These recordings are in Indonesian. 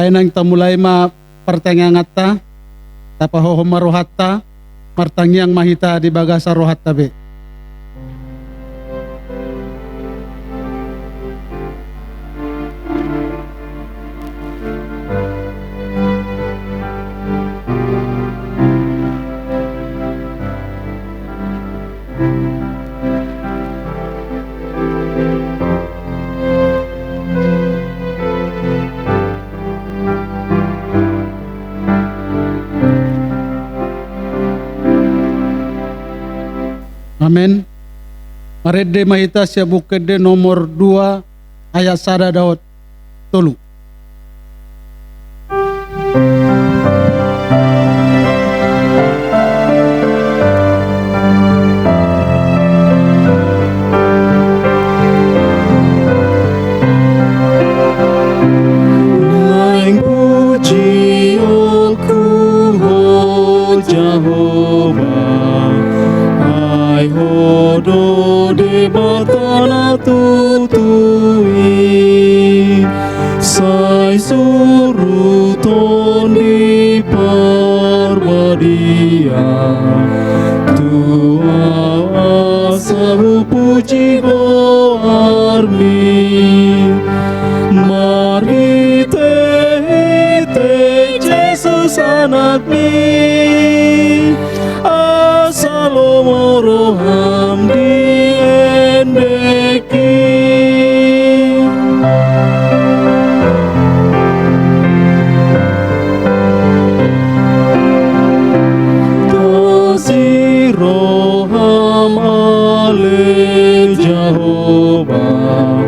ay nang tamulay pertengangatta tapahoho maruhatta martangyang mahita di bagasa rohat tabe. Amen. Marede mahita siya bukede nomor 2 ayat 1 daot tolu. Naing puji aku ho Jehovah, ai hodo de batana tutui, sai suruton di parbadia, tua asahu puji go armi, mari te Jesus anak ni, asalomoro hamdi endeki. Tasiroham ale Jehovah,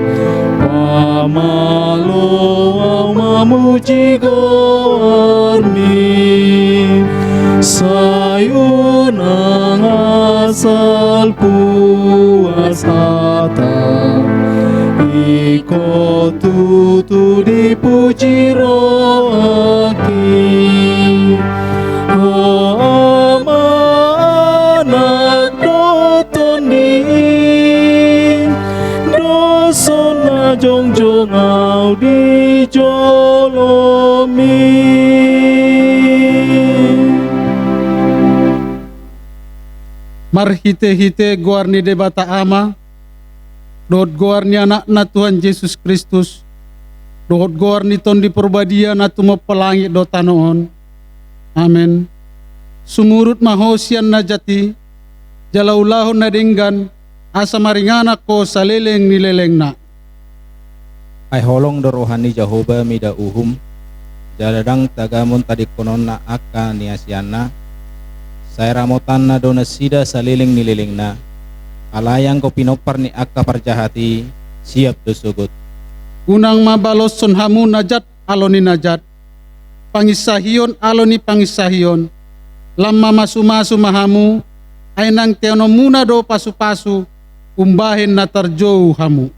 pamalo mamuji gormi, sayunang asal puasata, iko tutu dipuji rohaki, anak dotoni, dosona jongjong au di jolomi. Marhite-hite guarni debata ama, dot guarni anak na Tuhan Yesus Kristus, dot guarni ton di perbadia na tumo pelangi dota noon. Amen. Sumurut mahosian na jati, jalaulahon na dinggan, asa maringana ko sa leleng nileleng na. Ay holong do rohani Jehovah mida uhum, jaladang tagamon tadi konon na aka ni asyana, saya ramotan na do na sida sa leleng nileleng na, alayang ko pinopar ni aka parjahati, siap do sugot. Unang mabalos son hamu najat aloni najat, pangisahion aloni pangisahion, lamma masu-masu mahamu, ay nang teono muna do pasu-pasu, umbahin na tarjou hamu.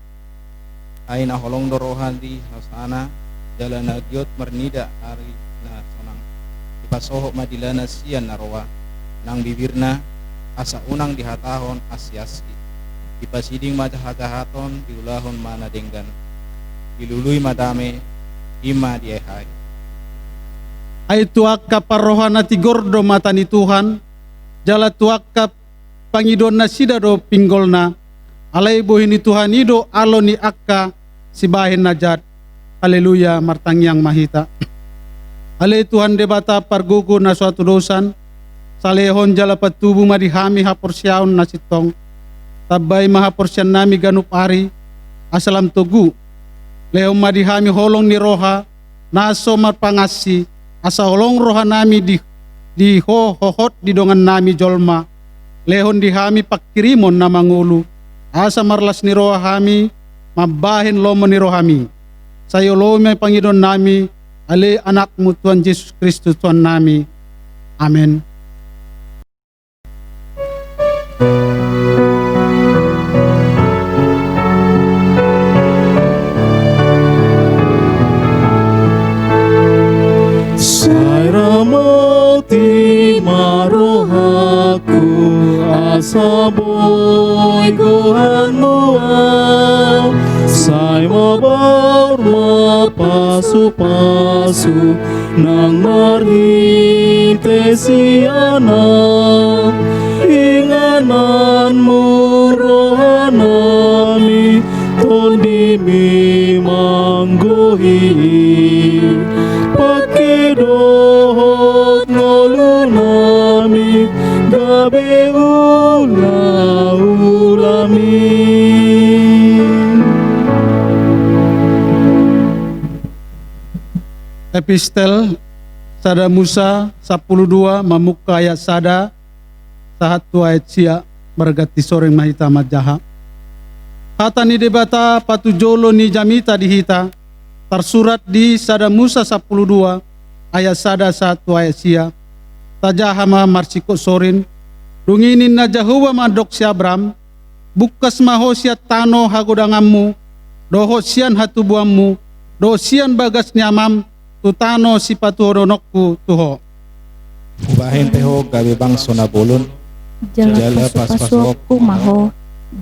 Ay na holong do rohani hasana, jalan na gyot mernida ari na sonang, ipasoho madilana siyan na roa, nang bibirna asa unang dihatahon asyaski, ipasiding madahahaton diulahon mana denggan, ilului madame ima diehay. Ay tuak ka parohan na tigordo mata ni Tuhan, jala tuak ka pangidon na sida do pinggol na, alay buhin ni Tuhan ido alo ni akka sibahin najat. Haleluya, martangyang mahita. Alay Tuhan debata pargugo na suatu dosan, salehon jala patubu madihami haporsyaon na sitong, tabay mahaporsyan nami ganup ari, asalam tugu, lehom madihami holong ni roha, naso marpangasi, asa holong roha nami di hohot di dongan nami jolma, lehon dihami pakirimon na mangulu, asa marlas ni roha hami, mabahin lomo ni rohami, sayo lome pangidon nami, ale anakmu Tuhan Yesus Kristus Tuhan nami. Amen. Sairamoti marohaku asaboy gohan moa Sai mabar mapasu-pasu nang marhite siana ingananmu rohanami tondimi manggohi pakedohot ngolunami gabe ula-ulami. Epistel sada Musa 12 mamuka ayat sada sahatu ayat sia bergati soreng mahita majaha. Kata ni debata patu jolo ni jamita dihita tersurat di sada Musa 12 ayat sada satu ayat sia tajahama marsiko sorin dunginin na Jahowa madok si Abram bukas maho sia tano hagodangammu doho sian hatubuammu do sian bagas niamam tutano si patuhodonokku tuho. Ubahin teho gabe bangso na bolon. Jala pasu-pasuokku maho,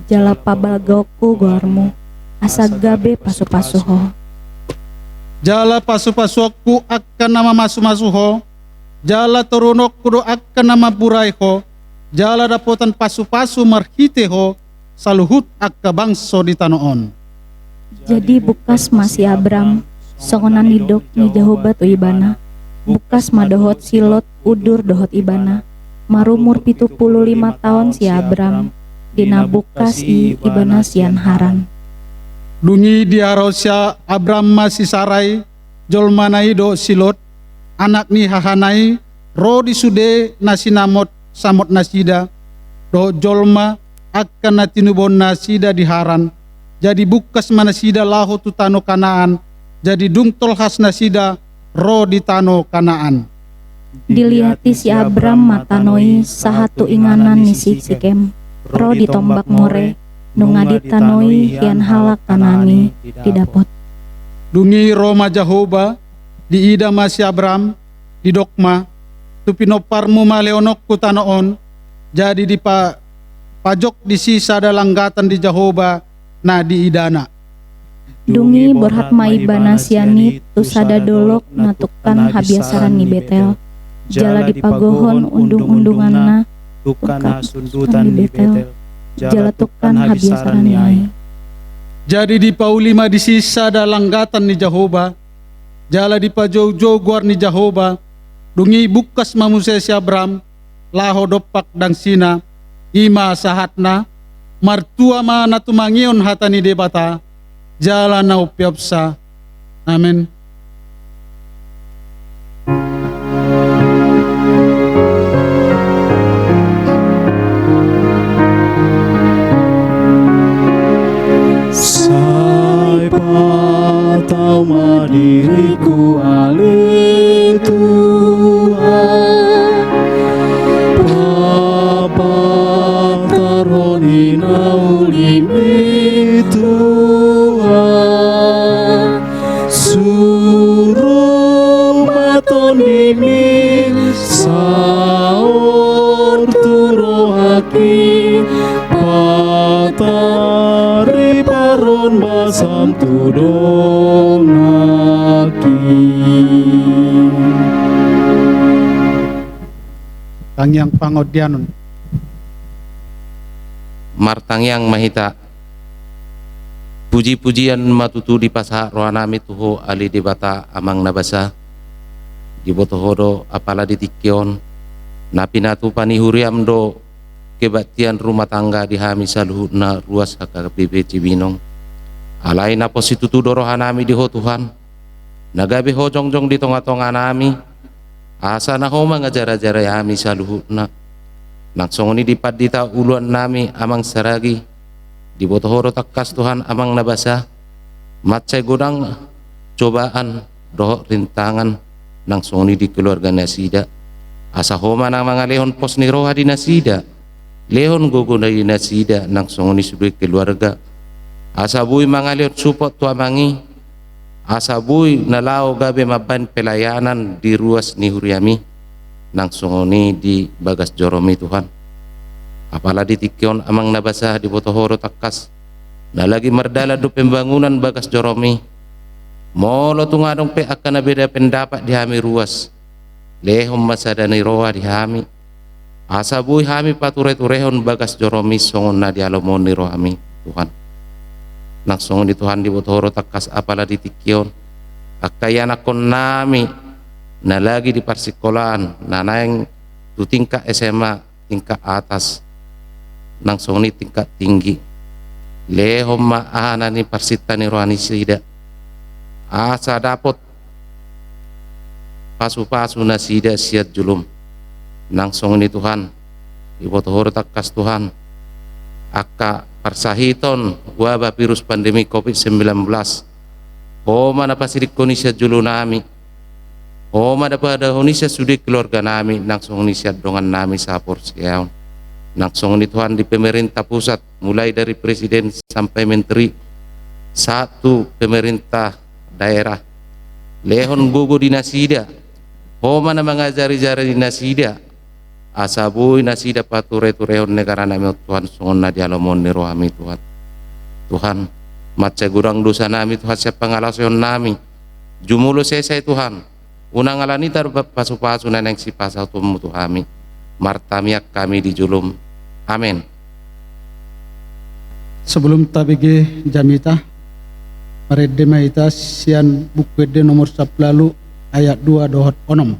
jala pabalgokku gormu, asag gabe pasu-pasuho. Jala pasu-pasuokku akan nama masu-masuho, jala turunokku do akan nama buraiho, jala dapotan pasu-pasu marhiteho, saluhut akka bangso di tanoon. Jadi bukas masih Abram, songonan hidok ni Jahoba tu ibana, bukas madohot silot udur dohot ibana, marumur 75 tahun si Abram, dina bukas ibana sian haran. Dungi diarosya Abram masih sarai, jolmanai do silot, anak ni hahanai, ro disude nasinamot samot nasida, do jolma akan natinubon nasida di haran, jadi bukas manasida laho tu tano Kanaan, jadi dungtol khas nasida ro di tano Kanaan. Diliati si Abram matanoi sahatu inganan ni Sikem, ro ditombak more, nunga ditanoi hian halak Kanani didapot. Dungi Roma Jahoba di ida si Abram di dokma tupinoparmu maleonokku tanoon, jadi di pajok di sisa dalanggatan di Jahoba na di idana. Dungi borhat maibana sianit tu sada dolok natukan habiasaran ni Betel, jala dipagohon undung-undunganna Tukana sundutan di Betel, jala tukan habiasaran ni. Jadi di paulima di sisa dalanggatan ni Jahoba, jala di pajau-jau guar ni Jahoba, dungi bukas mamuse si Abram, laho dopak dang sina, ima sahatna, martua ma natumangion hatani debata, jala na upiapsa. Amin. Sai patau madiriku ale Tuhan, Papa taroni naulimi Tuhan, suruh maton dimi saur turohaki patari paron basam tudonaki. Tangyang pangodianon. Martangyang mahita puji-pujian matutu di pasaha rohanami tuho ali debata amang nabasa dibotohodo apala ditikyon napinatu panihuriam do kebaktian rumah tangga di hami saluhutna ruas haka BB Cibinong alai na positutu do rohanami diho Tuhan nagabe ho jongjong di tonga-tonga nami asa na ho mangajara-jara hami saluhutna langsung ini dipadita uluan nami amang saragi dibotohoro takkas Tuhan amang nabasa matcay godang cobaan doh rintangan langsung ini di keluarga nasida asa homa na mga lehon pos ni roha di nasida lehon gogo na di nasida langsung ini sudah keluarga asa bui mga lehon support tu amangi asa bui nalao gabe maban pelayanan di ruas ni huriami langsung ini di bagas joromi Tuhan apala ditikyon amang nabasa di botohoro takkas na lagi merdala do pembangunan bagas joromi molo tungadong pe akan beda pendapat di hami ruas lehom masadani roa di hami asabui hami pature-turehon bagas joromi songon na dialomon ni rohami Tuhan nangsongon di Tuhan di botoro takas apala di tikion akayana kon nami na lagi di parsikolahan na naeng tu tingkat SMA tingkat atas nangsongon ni tingkat tinggi lehom maana ni parsita ni rohani sida asa dapot pasu-pasu na sida siat julum nangsong ni Tuhan ibotohor takas Tuhan aka parsahiton wabah virus pandemi COVID-19 homa na pasidik ko ni siya julo nami homa na pada honi siya sudik keluarga nami nangsong ni siya dongan nami sa porsiyaw nangsong ni Tuhan di pemerintah pusat mulai dari presiden sampai menteri satu pemerintah daerah lehon gugu di nasida homa na mengajari-jari di nasida asabui nasida pature-turehon negara nami Tuhan songon na dialomon ni rohami Tuhan Tuhan matca gurang dosa nami Tuhan siya pangalason nami jumulo selesai Tuhan unang alani tar pasu-pasu na neng si pasal tumu Tuhami martamiak kami di julum amin. Sebelum tabige jamita marede maita sian buku nomor 10 ayat 2 dohot onom.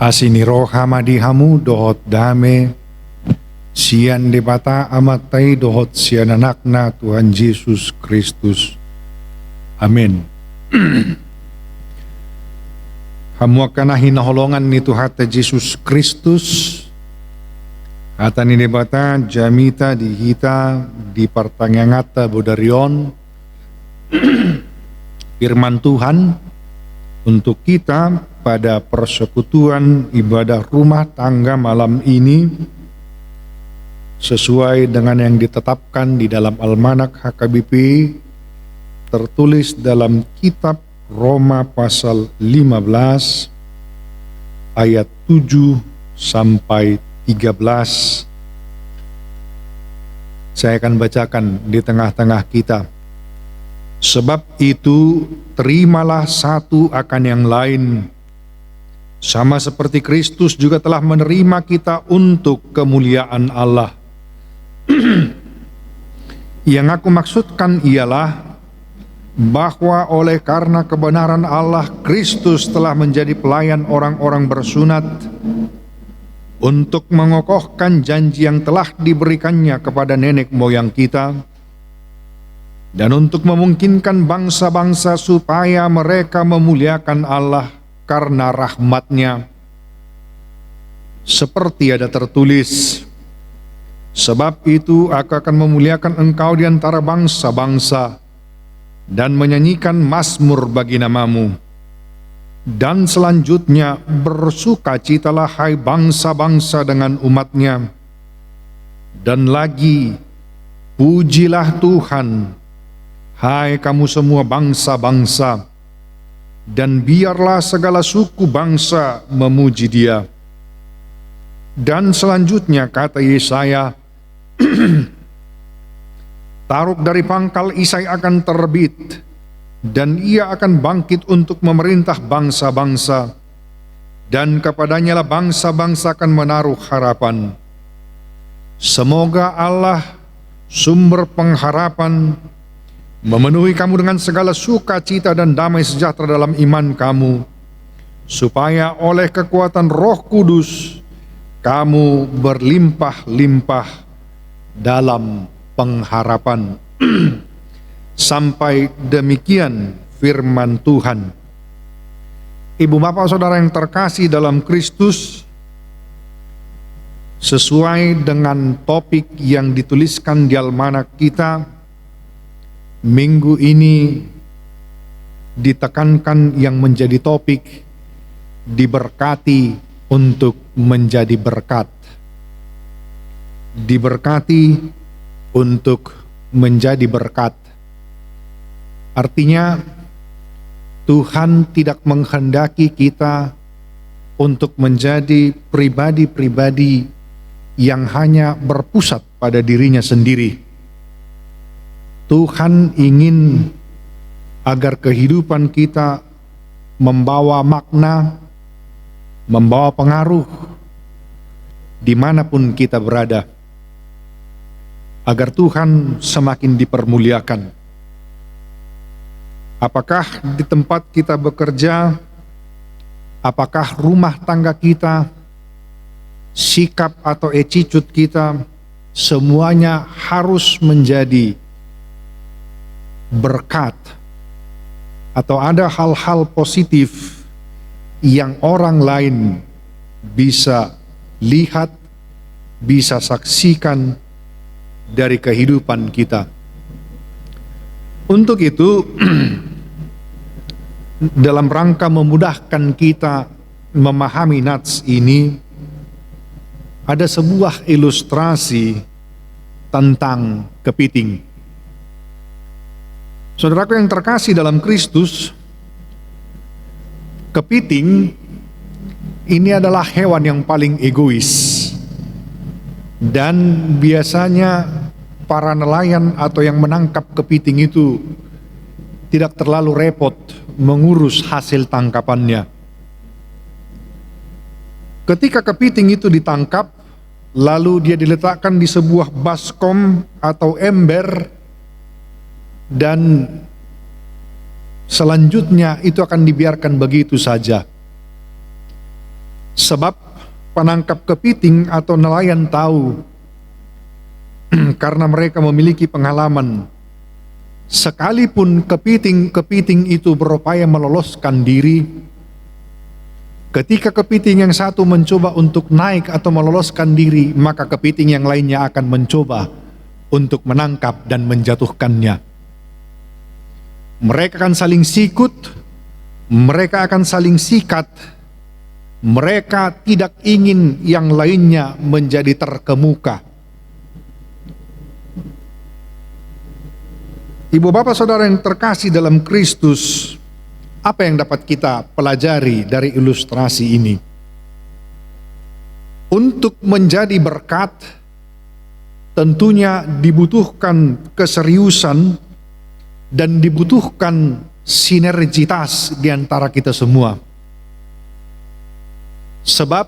Asini roha madihamu dohot dame sian debata amatai dohot sian anakna Tuhan Yesus Kristus. Amin. Hamu akan hinaholongan ni Tuhan Yesus Kristus. Kata ni debata jamita dihita di partangangata bodarion firman Tuhan untuk kita pada persekutuan ibadah rumah tangga malam ini sesuai dengan yang ditetapkan di dalam Almanak HKBP tertulis dalam kitab Roma pasal 15 ayat 7 sampai 13. Saya akan bacakan di tengah-tengah kita. Sebab itu terimalah satu akan yang lain, sama seperti Kristus juga telah menerima kita untuk kemuliaan Allah. Yang aku maksudkan ialah bahwa oleh karena kebenaran Allah, Kristus telah menjadi pelayan orang-orang bersunat untuk mengokohkan janji yang telah diberikannya kepada nenek moyang kita, dan untuk memungkinkan bangsa-bangsa supaya mereka memuliakan Allah karena rahmat-Nya. Seperti ada tertulis, Sebab itu aku akan memuliakan engkau di antara bangsa-bangsa dan menyanyikan mazmur bagi namamu. Dan selanjutnya bersukacitalah hai bangsa-bangsa dengan umatnya. Dan lagi pujilah Tuhan, hai kamu semua bangsa-bangsa, dan biarlah segala suku bangsa memuji Dia. Dan selanjutnya kata Yesaya, Taruk dari pangkal Isai akan terbit, dan ia akan bangkit untuk memerintah bangsa-bangsa, dan kepadanya lah bangsa-bangsa akan menaruh harapan. Semoga Allah, sumber pengharapan, memenuhi kamu dengan segala sukacita dan damai sejahtera dalam iman kamu, supaya oleh kekuatan Roh Kudus kamu berlimpah-limpah dalam pengharapan. Sampai demikian firman Tuhan. Ibu bapak saudara yang terkasih dalam Kristus, sesuai dengan topik yang dituliskan di almanak kita, minggu ini ditekankan yang menjadi topik diberkati untuk menjadi berkat. Diberkati untuk menjadi berkat. Artinya Tuhan tidak menghendaki kita untuk menjadi pribadi-pribadi yang hanya berpusat pada dirinya sendiri. Tuhan ingin agar kehidupan kita membawa makna, membawa pengaruh dimanapun kita berada, agar Tuhan semakin dipermuliakan. Apakah di tempat kita bekerja, apakah rumah tangga kita, sikap atau attitude kita, semuanya harus menjadi berkat, atau ada hal-hal positif yang orang lain bisa lihat, bisa saksikan dari kehidupan kita. Untuk itu, dalam rangka memudahkan kita memahami nats ini, ada sebuah ilustrasi tentang kepiting. Saudaraku yang terkasih dalam Kristus, kepiting ini adalah hewan yang paling egois. Dan biasanya para nelayan atau yang menangkap kepiting itu tidak terlalu repot mengurus hasil tangkapannya. Ketika kepiting itu ditangkap, lalu dia diletakkan di sebuah baskom atau ember, dan selanjutnya itu akan dibiarkan begitu saja. Sebab penangkap kepiting atau nelayan tahu, karena mereka memiliki pengalaman, sekalipun kepiting itu berupaya meloloskan diri, ketika kepiting yang satu mencoba untuk naik atau meloloskan diri, maka kepiting yang lainnya akan mencoba untuk menangkap dan menjatuhkannya. Mereka akan saling sikut, mereka akan saling sikat. Mereka tidak ingin yang lainnya menjadi terkemuka. Ibu bapak saudara yang terkasih dalam Kristus, apa yang dapat kita pelajari dari ilustrasi ini? Untuk menjadi berkat, tentunya dibutuhkan keseriusan dan dibutuhkan sinergitas di antara kita semua. Sebab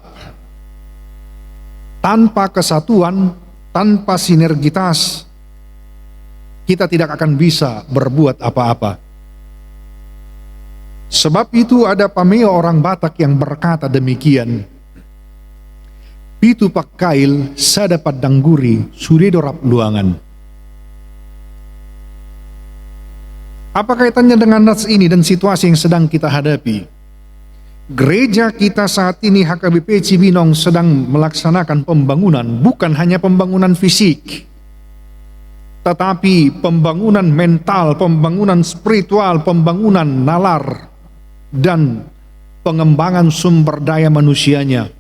tanpa kesatuan, tanpa sinergitas, kita tidak akan bisa berbuat apa-apa. Sebab itu ada pameo orang Batak yang berkata demikian, pitu pakkail sa dapat dangguri suridorap luangan. Apa kaitannya dengan nats ini dan situasi yang sedang kita hadapi? Gereja kita saat ini HKBP Cibinong sedang melaksanakan pembangunan, bukan hanya pembangunan fisik, tetapi pembangunan mental, pembangunan spiritual, pembangunan nalar, dan pengembangan sumber daya manusianya.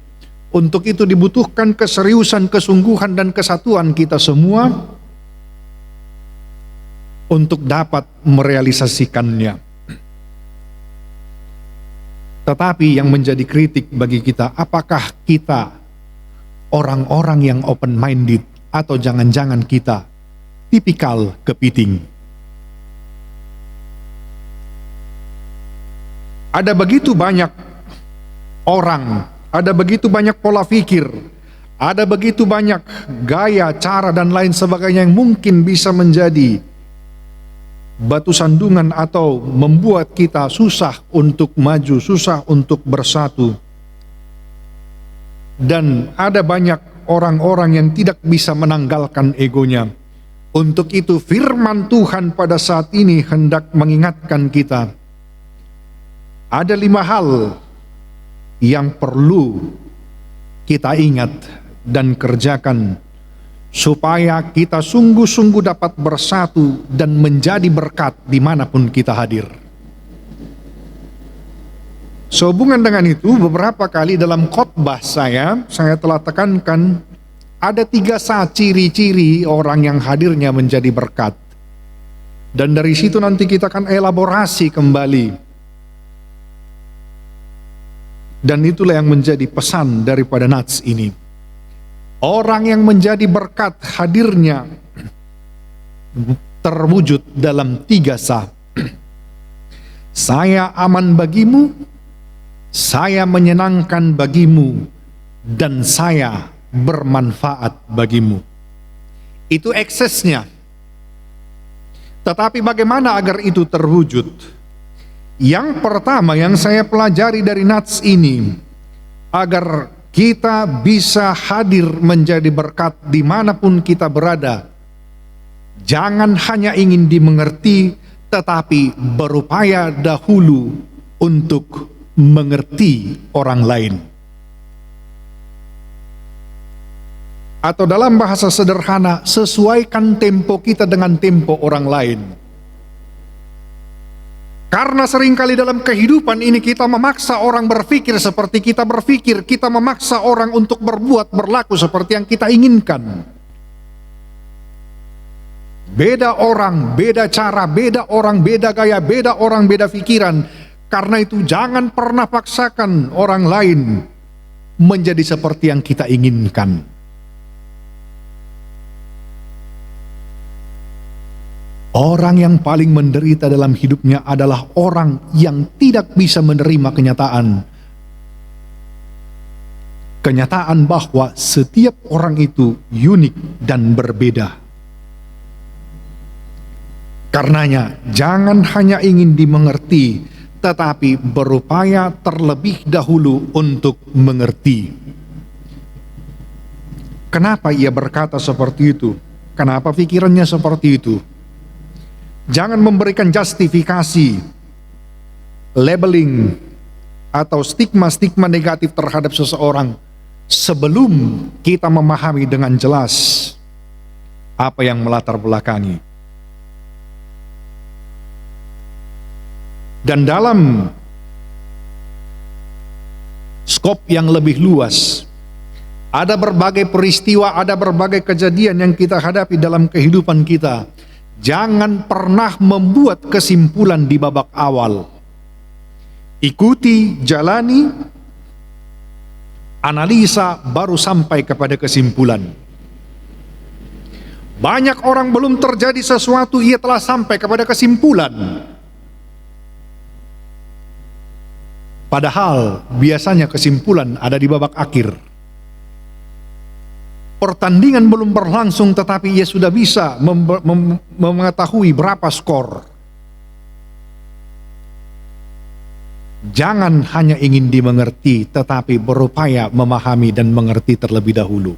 Untuk itu dibutuhkan keseriusan, kesungguhan, dan kesatuan kita semua untuk dapat merealisasikannya. Tetapi yang menjadi kritik bagi kita, apakah kita orang-orang yang open-minded atau jangan-jangan kita tipikal kepiting? Ada begitu banyak orang, ada begitu banyak pola pikir, ada begitu banyak gaya, cara, dan lain sebagainya yang mungkin bisa menjadi batu sandungan atau membuat kita susah untuk maju, susah untuk bersatu. Dan ada banyak orang-orang yang tidak bisa menanggalkan egonya. Untuk itu firman Tuhan pada saat ini hendak mengingatkan kita. Ada 5 hal yang perlu kita ingat dan kerjakan supaya kita sungguh-sungguh dapat bersatu dan menjadi berkat dimanapun kita hadir. Sehubungan dengan itu, beberapa kali dalam khotbah saya telah tekankan ada 3 ciri-ciri orang yang hadirnya menjadi berkat. Dan dari situ nanti kita akan elaborasi kembali. Dan itulah yang menjadi pesan daripada nats ini. Orang yang menjadi berkat hadirnya terwujud dalam 3 sa. Saya aman bagimu, saya menyenangkan bagimu, dan saya bermanfaat bagimu. Itu eksesnya. Tetapi bagaimana agar itu terwujud? Yang pertama yang saya pelajari dari nats ini, agar kita bisa hadir menjadi berkat dimanapun kita berada, jangan hanya ingin dimengerti, tetapi berupaya dahulu untuk mengerti orang lain. Atau dalam bahasa sederhana, sesuaikan tempo kita dengan tempo orang lain. Karena seringkali dalam kehidupan ini kita memaksa orang berpikir seperti kita berpikir, kita memaksa orang untuk berbuat, berlaku seperti yang kita inginkan. Beda orang, beda cara, beda orang, beda gaya, beda orang, beda pikiran. Karena itu jangan pernah paksakan orang lain menjadi seperti yang kita inginkan. Orang yang paling menderita dalam hidupnya adalah orang yang tidak bisa menerima kenyataan. Kenyataan bahwa setiap orang itu unik dan berbeda. Karenanya, jangan hanya ingin dimengerti, tetapi berupaya terlebih dahulu untuk mengerti. Kenapa ia berkata seperti itu? Kenapa pikirannya seperti itu? Jangan memberikan justifikasi, labeling, atau stigma-stigma negatif terhadap seseorang sebelum kita memahami dengan jelas apa yang melatar belakangi. Dan dalam skop yang lebih luas, ada berbagai peristiwa, ada berbagai kejadian yang kita hadapi dalam kehidupan kita. Jangan pernah membuat kesimpulan di babak awal. Ikuti, jalani, analisa, baru sampai kepada kesimpulan. Banyak orang belum terjadi sesuatu, ia telah sampai kepada kesimpulan. Padahal biasanya kesimpulan ada di babak akhir. Pertandingan belum berlangsung tetapi ia sudah bisa mengetahui berapa skor. Jangan hanya ingin dimengerti tetapi berupaya memahami dan mengerti terlebih dahulu.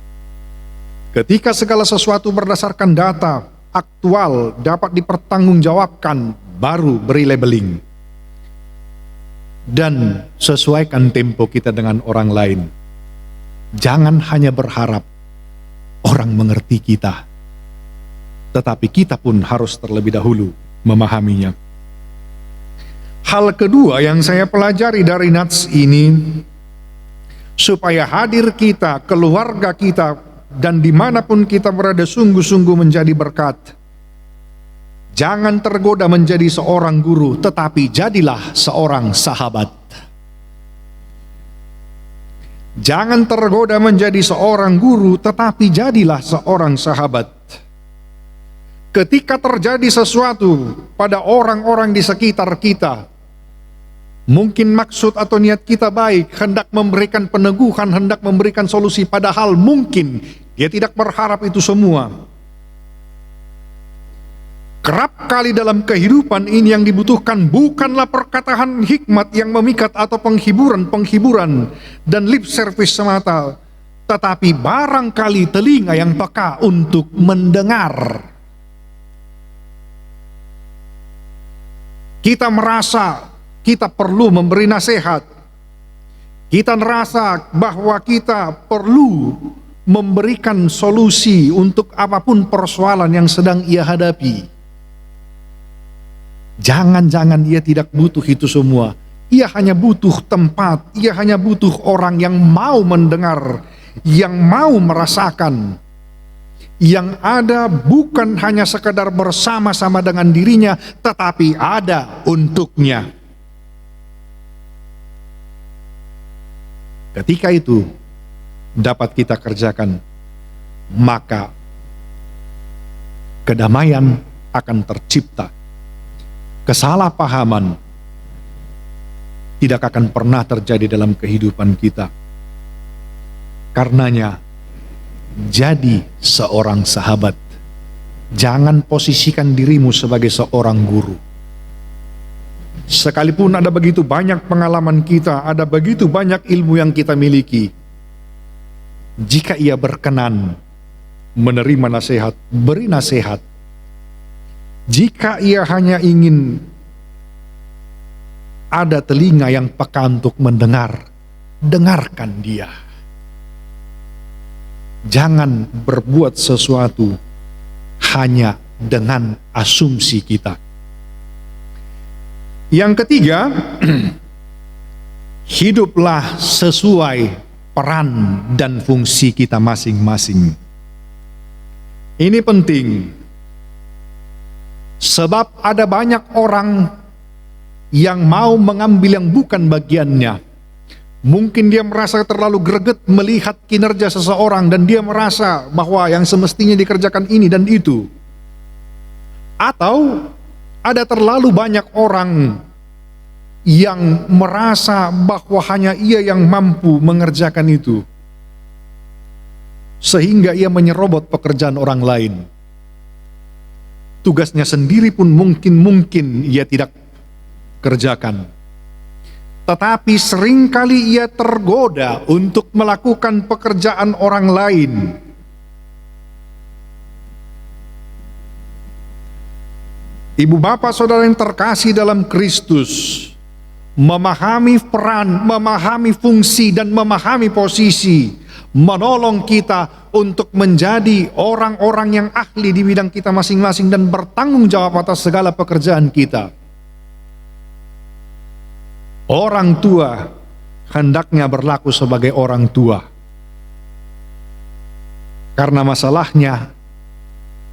Ketika segala sesuatu berdasarkan data aktual dapat dipertanggungjawabkan, baru beri labeling. dan sesuaikan tempo kita dengan orang lain. Jangan hanya berharap orang mengerti kita, tetapi kita pun harus terlebih dahulu memahaminya. Hal kedua yang saya pelajari dari nats ini, supaya hadir kita, keluarga kita, dan dimanapun kita berada sungguh-sungguh menjadi berkat. Jangan tergoda menjadi seorang guru, tetapi jadilah seorang sahabat. Jangan tergoda menjadi seorang guru, tetapi jadilah seorang sahabat. Ketika terjadi sesuatu pada orang-orang di sekitar kita, mungkin maksud atau niat kita baik, hendak memberikan peneguhan, hendak memberikan solusi, padahal mungkin dia tidak berharap itu semua. Kerap kali dalam kehidupan ini yang dibutuhkan bukanlah perkataan hikmat yang memikat atau penghiburan dan lip service semata, tetapi barangkali telinga yang peka untuk mendengar. Kita merasa kita perlu memberi nasihat. Kita merasa bahwa kita perlu memberikan solusi untuk apapun persoalan yang sedang ia hadapi. Jangan-jangan ia tidak butuh itu semua. Ia hanya butuh tempat, ia hanya butuh orang yang mau mendengar, yang mau merasakan. Yang ada bukan hanya sekadar bersama-sama dengan dirinya, tetapi ada untuknya. Ketika itu dapat kita kerjakan, maka kedamaian akan tercipta. Kesalahpahaman tidak akan pernah terjadi dalam kehidupan kita. Karenanya, jadi seorang sahabat. Jangan posisikan dirimu sebagai seorang guru. Sekalipun ada begitu banyak pengalaman kita, ada begitu banyak ilmu yang kita miliki, jika ia berkenan menerima nasihat, beri nasihat. Jika ia hanya ingin ada telinga yang peka untuk mendengar, dengarkan dia. Jangan berbuat sesuatu hanya dengan asumsi kita. Yang ketiga, hiduplah sesuai peran dan fungsi kita masing-masing. Ini penting, sebab ada banyak orang yang mau mengambil yang bukan bagiannya. Mungkin dia merasa terlalu greget melihat kinerja seseorang dan dia merasa bahwa yang semestinya dikerjakan ini dan itu. Atau ada terlalu banyak orang yang merasa bahwa hanya ia yang mampu mengerjakan itu, sehingga ia menyerobot pekerjaan orang lain. Tugasnya sendiri pun mungkin ia tidak kerjakan. Tetapi seringkali ia tergoda untuk melakukan pekerjaan orang lain. Ibu bapak saudara yang terkasih dalam Kristus, memahami peran, memahami fungsi, dan memahami posisi, menolong kita untuk menjadi orang-orang yang ahli di bidang kita masing-masing dan bertanggung jawab atas segala pekerjaan kita. Orang tua hendaknya berlaku sebagai orang tua. Karena masalahnya,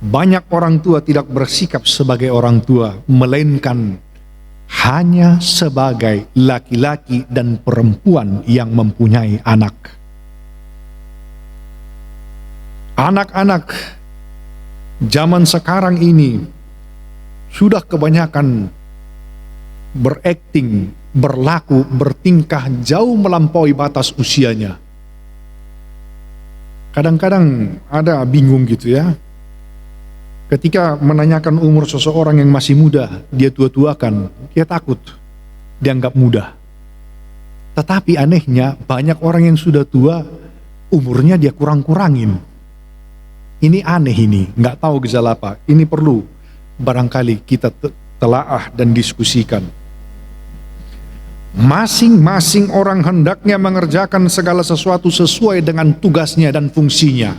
banyak orang tua tidak bersikap sebagai orang tua, melainkan hanya sebagai laki-laki dan perempuan yang mempunyai anak. Anak-anak zaman sekarang ini sudah kebanyakan berakting, berlaku, bertingkah jauh melampaui batas usianya. Kadang-kadang ada bingung gitu ya. Ketika menanyakan umur seseorang yang masih muda, dia tua-tuakan, dia takut dianggap muda. Tetapi anehnya banyak orang yang sudah tua, umurnya dia kurang-kurangin. Ini aneh ini, nggak tahu gejala apa. Ini perlu barangkali kita telaah dan diskusikan. Masing-masing orang hendaknya mengerjakan segala sesuatu sesuai dengan tugasnya dan fungsinya.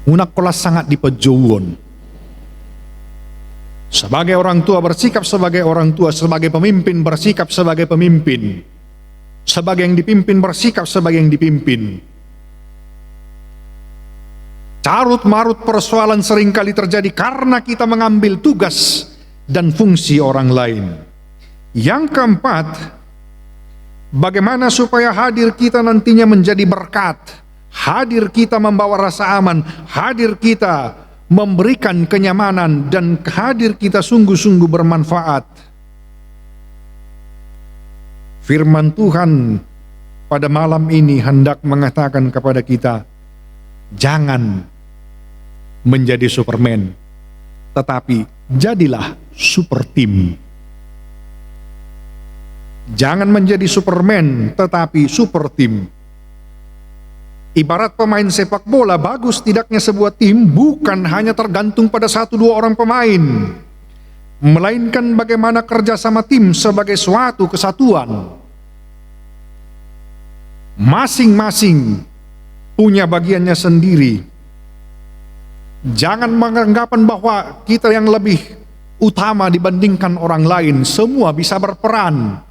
Unak kolas sangat dipejouon. Sebagai orang tua bersikap sebagai orang tua, sebagai pemimpin bersikap sebagai pemimpin, sebagai yang dipimpin bersikap sebagai yang dipimpin. Carut marut persoalan seringkali terjadi karena kita mengambil tugas dan fungsi orang lain. Yang keempat, bagaimana supaya hadir kita nantinya menjadi berkat, hadir kita membawa rasa aman, hadir kita memberikan kenyamanan, dan hadir kita sungguh-sungguh bermanfaat. Firman Tuhan pada malam ini hendak mengatakan kepada kita, jangan menjadi Superman, tetapi jadilah super tim. Jangan menjadi Superman, tetapi super tim. Ibarat pemain sepak bola, bagus tidaknya sebuah tim bukan hanya tergantung pada 1-2 orang pemain, melainkan bagaimana kerjasama tim sebagai suatu kesatuan. Masing-masing punya bagiannya sendiri. Jangan menganggapan bahwa kita yang lebih utama dibandingkan orang lain. Semua bisa berperan,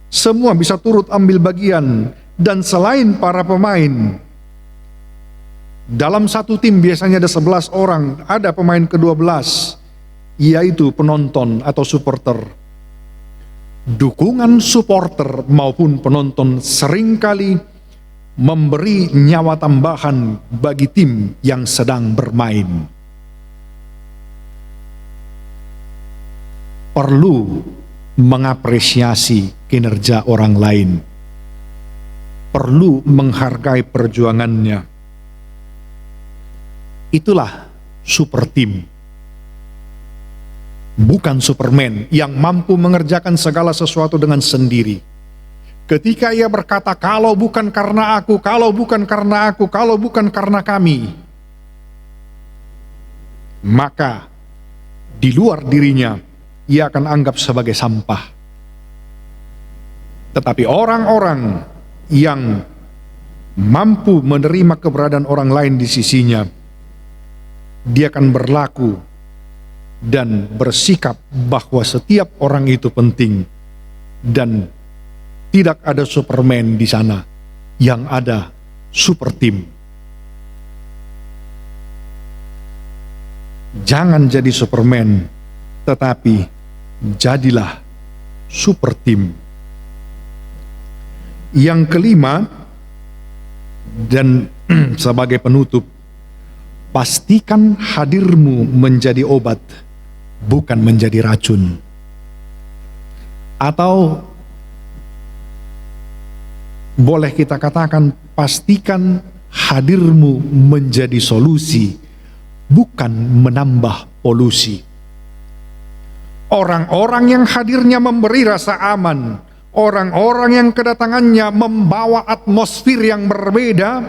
semua bisa turut ambil bagian. Dan selain para pemain, dalam satu tim biasanya ada 11 orang, ada pemain ke-12, yaitu penonton atau supporter. Dukungan supporter maupun penonton seringkali memberi nyawa tambahan bagi tim yang sedang bermain. Perlu mengapresiasi kinerja orang lain, perlu menghargai perjuangannya. Itulah super tim, bukan Superman yang mampu mengerjakan segala sesuatu dengan sendiri. Ketika ia berkata, kalau bukan karena aku, kalau bukan karena aku, kalau bukan karena kami, maka di luar dirinya ia akan anggap sebagai sampah. Tetapi orang-orang yang mampu menerima keberadaan orang lain di sisinya, dia akan berlaku dan bersikap bahwa setiap orang itu penting dan tidak ada Superman di sana, yang ada super tim. Jangan jadi Superman, tetapi jadilah super tim. Yang kelima, dan sebagai penutup, pastikan hadirmu menjadi obat, bukan menjadi racun. Atau boleh kita katakan, pastikan hadirmu menjadi solusi, bukan menambah polusi. Orang-orang yang hadirnya memberi rasa aman, orang-orang yang kedatangannya membawa atmosfer yang berbeda,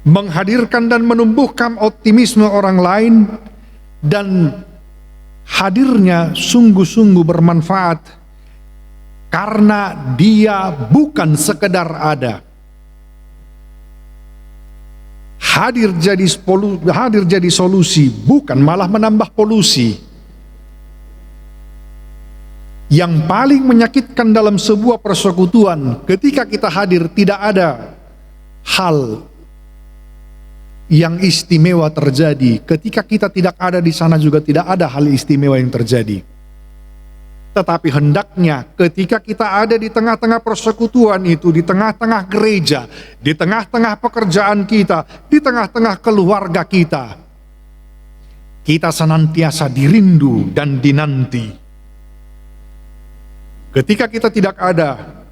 menghadirkan dan menumbuhkan optimisme orang lain, dan hadirnya sungguh-sungguh bermanfaat, karena dia bukan sekedar ada. Hadir jadi solusi, bukan malah menambah polusi. Yang paling menyakitkan dalam sebuah persekutuan, ketika kita hadir tidak ada hal yang istimewa terjadi. Ketika kita tidak ada di sana juga tidak ada hal istimewa yang terjadi. Tetapi hendaknya ketika kita ada di tengah-tengah persekutuan itu, di tengah-tengah gereja, di tengah-tengah pekerjaan kita, di tengah-tengah keluarga kita, kita senantiasa dirindu dan dinanti. Ketika kita tidak ada,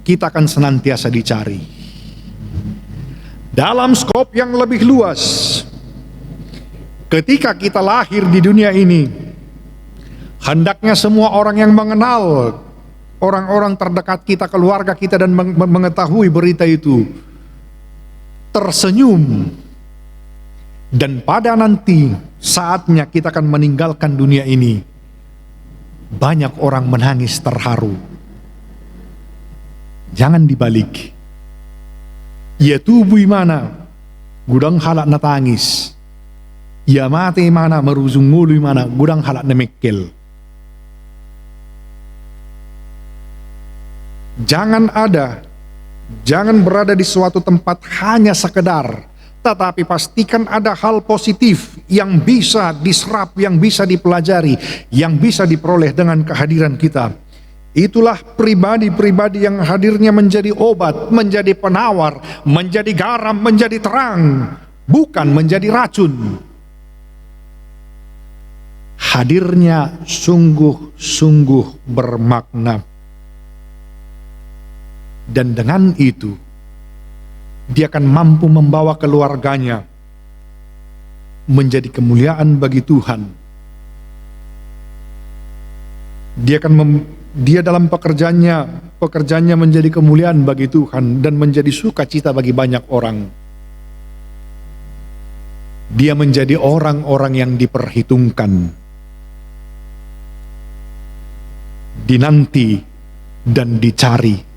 kita akan senantiasa dicari. Dalam skop yang lebih luas, ketika kita lahir di dunia ini, hendaknya semua orang yang mengenal, orang-orang terdekat kita, keluarga kita, dan mengetahui berita itu, tersenyum Dan pada nanti saatnya kita akan meninggalkan dunia ini, banyak orang menangis terharu. Jangan dibalik. Ia tubuh mana gudang halak na tangis. Ia mati mana meruzung ngulu mana gudang halak na mekkel. Jangan berada di suatu tempat hanya sekedar, tetapi pastikan ada hal positif yang bisa diserap, yang bisa dipelajari, yang bisa diperoleh dengan kehadiran kita. Itulah pribadi-pribadi yang hadirnya menjadi obat, menjadi penawar, menjadi garam, menjadi terang, bukan menjadi racun. Hadirnya sungguh-sungguh bermakna. Dan dengan itu, dia akan mampu membawa keluarganya menjadi kemuliaan bagi Tuhan. Dia dalam pekerjaannya menjadi kemuliaan bagi Tuhan dan menjadi sukacita bagi banyak orang. Dia menjadi orang-orang yang diperhitungkan, dinanti dan dicari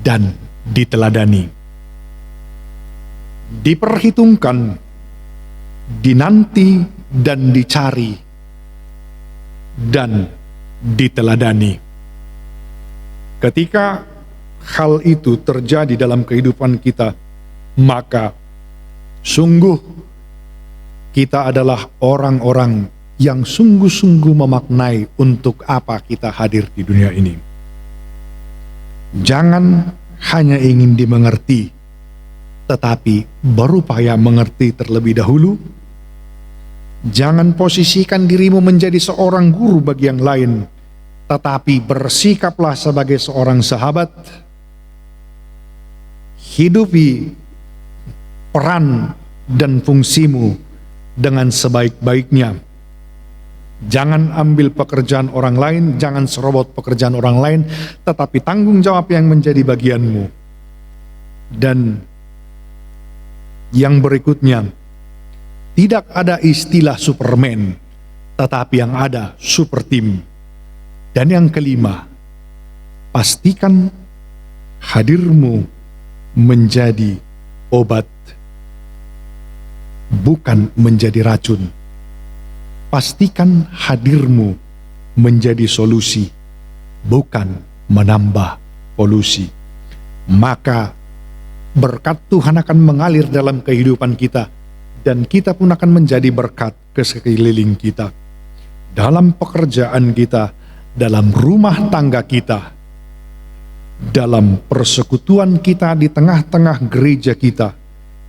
dan diteladani. Diperhitungkan, dinanti dan dicari dan diteladani. Ketika hal itu terjadi dalam kehidupan kita, maka sungguh kita adalah orang-orang yang sungguh-sungguh memaknai untuk apa kita hadir di dunia ini. Jangan hanya ingin dimengerti, tetapi berupaya mengerti terlebih dahulu. Jangan posisikan dirimu menjadi seorang guru bagi yang lain, tetapi bersikaplah sebagai seorang sahabat. Hidupi peran dan fungsimu dengan sebaik-baiknya. Jangan ambil pekerjaan orang lain, jangan serobot pekerjaan orang lain, tetapi tanggung jawab yang menjadi bagianmu. Dan yang berikutnya, tidak ada istilah Superman, tetapi yang ada super team. Dan yang kelima, pastikan hadirmu menjadi obat, bukan menjadi racun. Pastikan hadirmu menjadi solusi, bukan menambah polusi. Maka berkat Tuhan akan mengalir dalam kehidupan kita, dan kita pun akan menjadi berkat ke sekeliling kita. Dalam pekerjaan kita, dalam rumah tangga kita, dalam persekutuan kita di tengah-tengah gereja kita,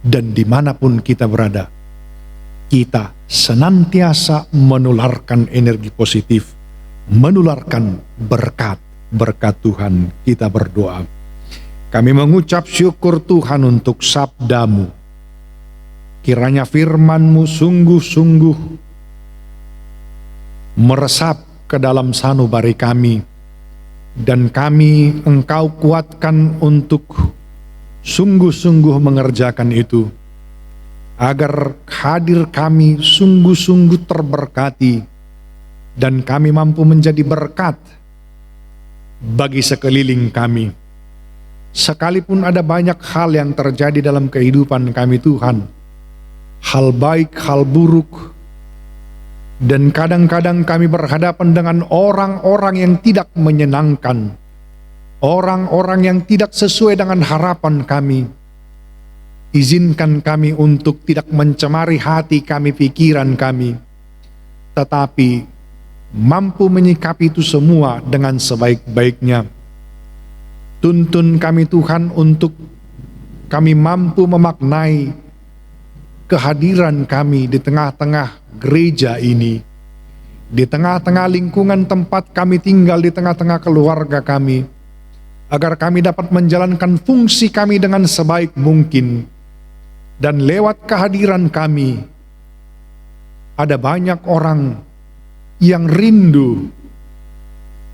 dan dimanapun kita berada, kita senantiasa menularkan energi positif, menularkan berkat Tuhan. Kita berdoa. Kami mengucap syukur Tuhan untuk sabda-Mu. Kiranya firman-Mu sungguh-sungguh meresap ke dalam sanubari kami, dan kami Engkau kuatkan untuk sungguh-sungguh mengerjakan itu, agar hadir kami sungguh-sungguh terberkati, dan kami mampu menjadi berkat bagi sekeliling kami. Sekalipun ada banyak hal yang terjadi dalam kehidupan kami Tuhan, hal baik, hal buruk, dan kadang-kadang kami berhadapan dengan orang-orang yang tidak menyenangkan, orang-orang yang tidak sesuai dengan harapan kami. Izinkan kami untuk tidak mencemari hati kami, pikiran kami, tetapi mampu menyikapi itu semua dengan sebaik-baiknya. Tuntun kami Tuhan untuk kami mampu memaknai kehadiran kami di tengah-tengah gereja ini, di tengah-tengah lingkungan tempat kami tinggal, di tengah-tengah keluarga kami, agar kami dapat menjalankan fungsi kami dengan sebaik mungkin. Dan lewat kehadiran kami, ada banyak orang yang rindu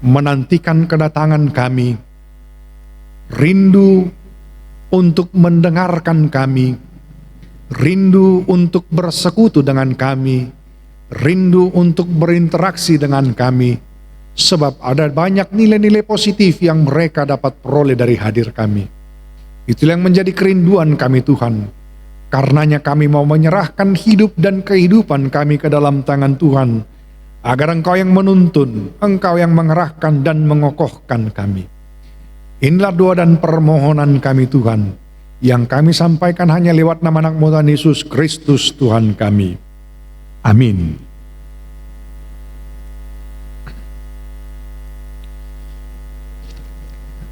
menantikan kedatangan kami, rindu untuk mendengarkan kami, rindu untuk bersekutu dengan kami, rindu untuk berinteraksi dengan kami, sebab ada banyak nilai-nilai positif yang mereka dapat peroleh dari hadir kami. Itulah yang menjadi kerinduan kami Tuhan. Karenanya kami mau menyerahkan hidup dan kehidupan kami ke dalam tangan Tuhan, agar Engkau yang menuntun, Engkau yang mengerahkan dan mengokohkan kami. Inilah doa dan permohonan kami Tuhan, yang kami sampaikan hanya lewat nama anak-Mu Tuhan Yesus Kristus Tuhan kami. Amin.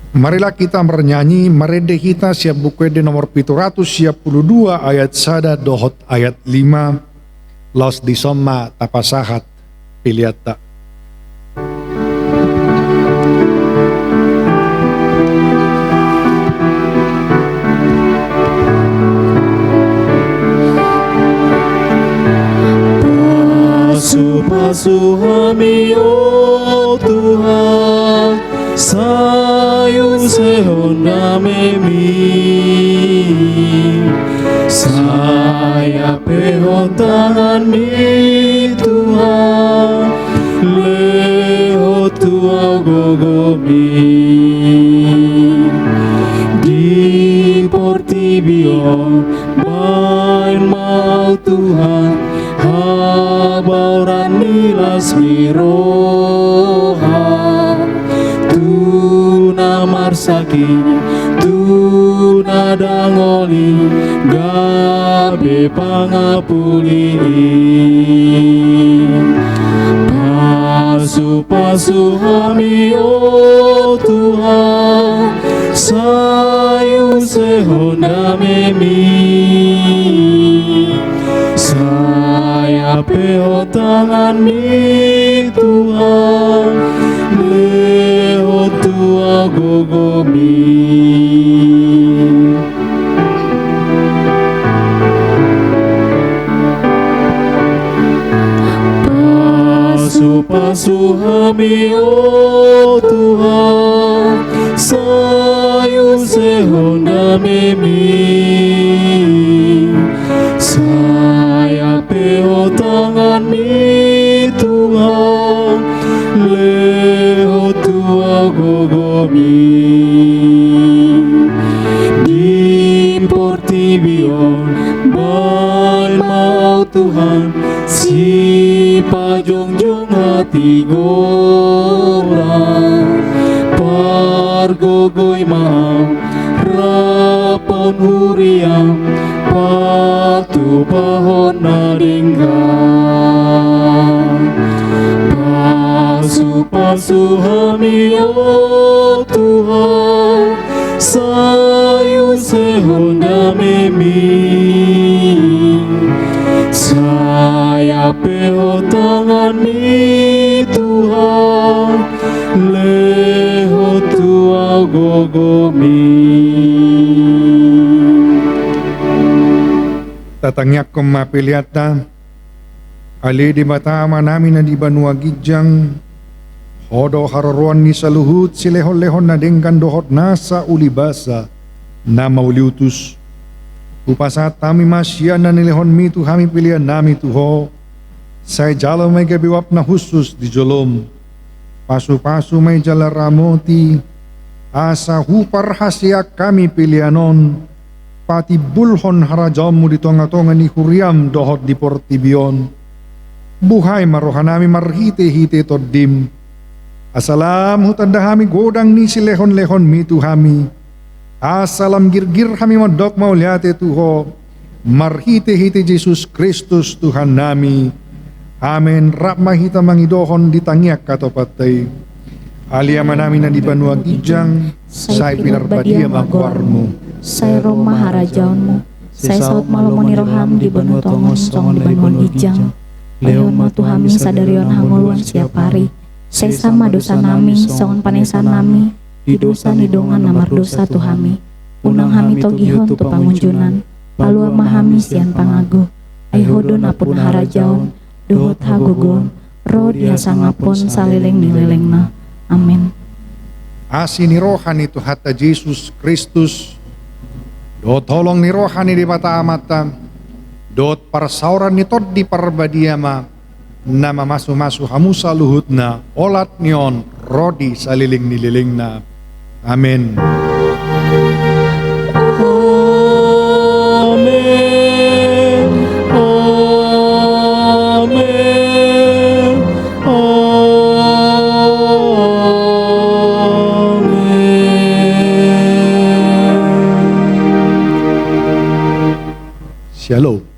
Marilah kita bernyanyi merede kita siap buku di nomor 772 ayat sada dohot ayat 5 los disoma tapasahat piliata. Pasu kami oh Tuhan, sayu sehonda memi, saya pehon tangan mi Tuhan, leho tua gogomi, di portibio main mau Tuhan. Habauran nilas miroha, tuna marsaki, tuna dangoli, gabe pangapuli. Pasu-pasu kami oh Tuhan, sayu sehonda memi, saya peo tangan mi Tuhan, leho tua gogomi. Pasu-pasu kami oh Tuhan, sayu sehonda memi, saya peo tangan mi Tuhan, leho tua gogomi, di portibio bain mau Tuhan, si pajongjong hati gorang, pargogoy mau rapon huriang, patu pahon naringgan. Pasu-pasu kami oh Tuhan, sayu sehonda memi, saya peo tangan mi Tuhan, leho tua gogomi. Tatangyak kumapiliata, ali di matama namin na di banua gijang, hodo hararuan ni saluhut silehon-lehon na dengkan dohot nasa ulibasa na mauliutus. Upasat tami masya na nilehon mi tu hami pilihan nami tuho, say jalo may gabiwap na husus di jolom, pasu-pasu may jala ramoti, asa hupar hasyak kami pilihanon, pati bulhon harajamu di tonga-tonga ni huriam dohot di portibion. Buhay marohanami marhite-hite toddim. Asalam hutandahami godang ni silehon-lehon mitu hami. Asalam girgir hami modok mauliate tuho. Marhite-hite Jesus Kristus Tuhan nami. Amen. Rapmahita mangidohon di tangiak katopatay. Aliama namin na di banua gijang, say pinarbadia magwarmo. Say Roma harajaonmu, say saut malomoni roham di banu tongon song di banuan ijang. Leon mo tuhami sadarion hanguluan siap hari, say sama dosa nami, songon panesan nami, di dosa nidongan namar dosa tuhami. Unang hami togihon tu pangunjunan, palua mahami sian pangagu, ay hodon apun harajaon, dohot hagugon, ro dia sangapon salileng nilelengna. Amin. Asi ni rohani tu hatta Jesus Kristus, do tolong ni rohani di bata amata, dot parsauran nitot di parbadiama nama masu-masu hamusa luhutna olat nion rodi saliling nililingna. Amin. Amen. Amen. Shalom.